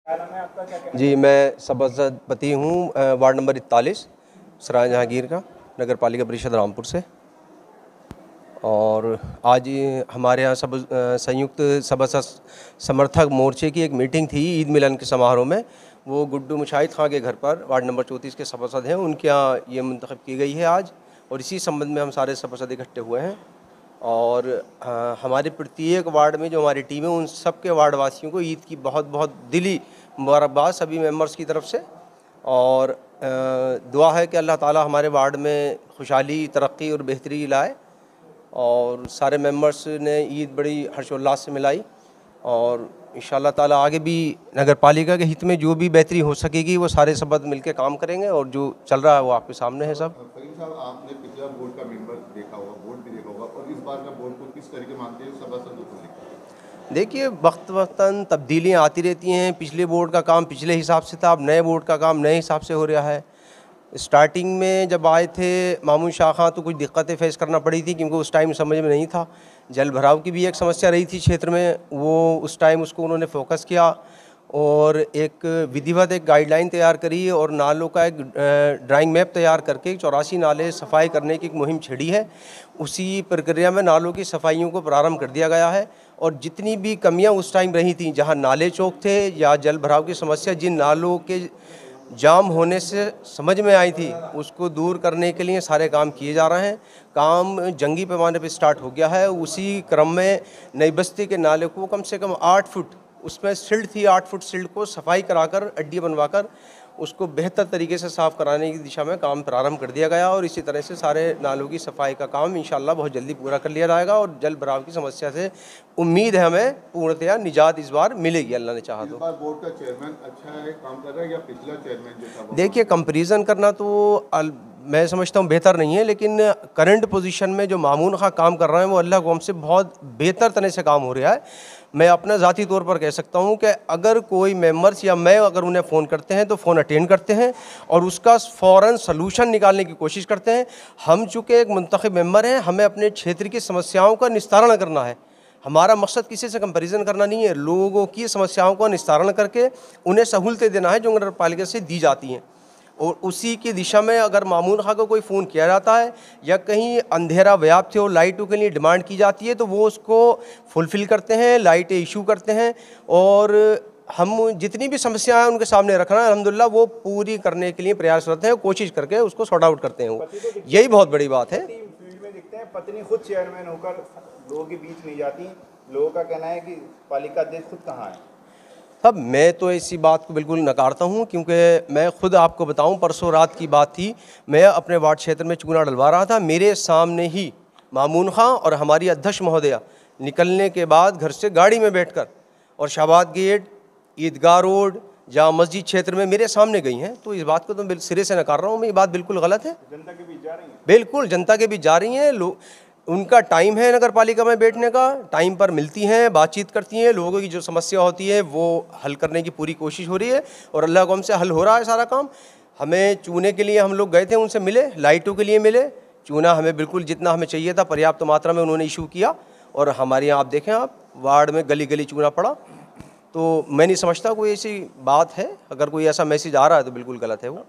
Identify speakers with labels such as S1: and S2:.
S1: क्या नाम है आपका, क्या कहना
S2: जी, मैं सभापति हूँ वार्ड नंबर 41 सराय जहांगीर का, नगर पालिका परिषद रामपुर से। और आज हमारे यहाँ सब संयुक्त सभासद समर्थक मोर्चे की एक मीटिंग थी ईद मिलन के समारोह में। वो गुड्डू मुशाहिद खां के घर पर वार्ड नंबर 34 के सभासद हैं, उनके यहाँ ये मुंतखब की गई है आज, और इसी संबंध में हम सारे सभासद इकट्ठे हुए हैं। और हमारे प्रत्येक वार्ड में जो हमारी टीम है उन सब के वार्ड वासियों को ईद की बहुत बहुत दिली मुबारकबाद सभी मेंबर्स की तरफ से। और दुआ है कि अल्लाह ताला हमारे वार्ड में खुशहाली, तरक्की और बेहतरी लाए। और सारे मेंबर्स ने ईद बड़ी हर्षोल्लास से मिलाई, और इंशाअल्लाह ताला आगे भी नगर पालिका के हित में जो भी बेहतरी हो सकेगी वो सारे सभासद मिलकर काम करेंगे। और जो चल रहा है वो आपके सामने है सब।
S3: फरीम साहब, आपने पिछला बोर्ड का मेंबर देखा होगा, बोर्ड भी देखा होगा, और इस बार का बोर्ड को किस तरीके मानते हैं सभासदों को?
S2: देखिए, वक्तन तब्दीलियाँ आती रहती हैं। पिछले बोर्ड का काम पिछले हिसाब से था, अब नए बोर्ड का काम नए हिसाब से हो रहा है। स्टार्टिंग में जब आए थे मामून शाह खां तो कुछ दिक्कतें फेस करना पड़ी थी, क्योंकि उस टाइम समझ में नहीं था। जल भराव की भी एक समस्या रही थी क्षेत्र में, वो उस टाइम उसको उन्होंने फोकस किया और एक विधिवत एक गाइडलाइन तैयार करी और नालों का एक ड्राइंग मैप तैयार करके 84 नाले सफाई करने की एक मुहिम छेड़ी है। उसी प्रक्रिया में नालों की सफाइयों को प्रारंभ कर दिया गया है। और जितनी भी कमियां उस टाइम रही थी, जहां नाले चौक थे या जल भराव की समस्या जिन नालों के जाम होने से समझ में आई थी, उसको दूर करने के लिए सारे काम किए जा रहे हैं। काम जंगी पैमाने पर स्टार्ट हो गया है। उसी क्रम में नई बस्ती के नाले को कम से कम 8 फुट, उसमें सिल्ट थी, 8 फुट सिल्ट को सफाई कराकर अड्डी बनवाकर उसको बेहतर तरीके से साफ़ कराने की दिशा में काम प्रारंभ कर दिया गया। और इसी तरह से सारे नालों की सफाई का काम इंशाअल्लाह बहुत जल्दी पूरा कर लिया जाएगा। और जल भराव की समस्या से उम्मीद है हमें पूर्णतया निजात इस बार मिलेगी, अल्लाह ने चाहा तो।
S3: इस बार बोर्ड का चेयरमैन अच्छा है, काम कर रहा है, या पिछला चेयरमैन जो था?
S2: देखिए, कंपैरिजन करना तो मैं समझता हूँ बेहतर नहीं है, लेकिन करंट पोजीशन में जो मामून खां काम कर रहे हैं वो अल्लाह को हमसे बहुत बेहतर तरह से काम हो रहा है। मैं अपना ज़ाती तौर पर कह सकता हूँ कि अगर कोई मेंबर्स या मैं अगर उन्हें फ़ोन करते हैं तो फ़ोन अटेंड करते हैं और उसका फ़ौरन सलूशन निकालने की कोशिश करते हैं। हम चूँकि एक मुंतखब मेंबर हैं, हमें अपने क्षेत्र की समस्याओं का निस्तारण करना है। हमारा मकसद किसी से कंपैरिजन करना नहीं है, लोगों की समस्याओं का निस्तारण करके उन्हें सहूलतें देना है जो नगर पालिका से दी जाती हैं। और उसी की दिशा में अगर मामून खां को कोई फ़ोन किया जाता है या कहीं अंधेरा व्याप्त हो, लाइटों के लिए डिमांड की जाती है, तो वो उसको फुलफ़िल करते हैं, लाइटें इशू करते हैं। और हम जितनी भी समस्याएं उनके सामने रखना है, अल्हम्दुलिल्लाह वो पूरी करने के लिए प्रयासरत हैं, कोशिश करके उसको सॉर्ट आउट करते हैं। वो यही बहुत बड़ी बात है।
S1: फील्ड में दिखते हैं, पत्नी खुद चेयरमैन होकर लोगों के बीच नहीं जाती। लोगों का कहना है कि पालिका अध्यक्ष खुद कहाँ है।
S2: तब मैं तो ऐसी बात को बिल्कुल नकारता हूँ, क्योंकि मैं खुद आपको बताऊँ, परसों रात की बात थी, मैं अपने वार्ड क्षेत्र में चूना डलवा रहा था। मेरे सामने ही मामून खां और हमारी अध्यक्ष महोदया निकलने के बाद घर से गाड़ी में बैठकर और शाहबाद गेट, ईदगाह रोड, जामा मस्जिद क्षेत्र में मेरे सामने गई हैं। तो इस बात को तो सिरे से नकार रहा हूँ मैं, ये बात बिल्कुल गलत है।
S1: जनता के बीच जा रही है,
S2: बिल्कुल जनता के बीच जा रही हैं। लोग, उनका टाइम है नगर पालिका में बैठने का, टाइम पर मिलती हैं, बातचीत करती हैं, लोगों की जो समस्या होती है वो हल करने की पूरी कोशिश हो रही है। और अल्लाह को हमसे हल हो रहा है सारा काम। हमें चूने के लिए हम लोग गए थे, उनसे मिले, लाइटों के लिए मिले। चूना हमें बिल्कुल जितना हमें चाहिए था पर्याप्त मात्रा में उन्होंने इशू किया। और हमारे यहाँ आप देखें, आप वार्ड में गली गली चूना पड़ा। तो मैं नहीं समझता कोई ऐसी बात है, अगर कोई ऐसा मैसेज आ रहा है तो बिल्कुल गलत है वो।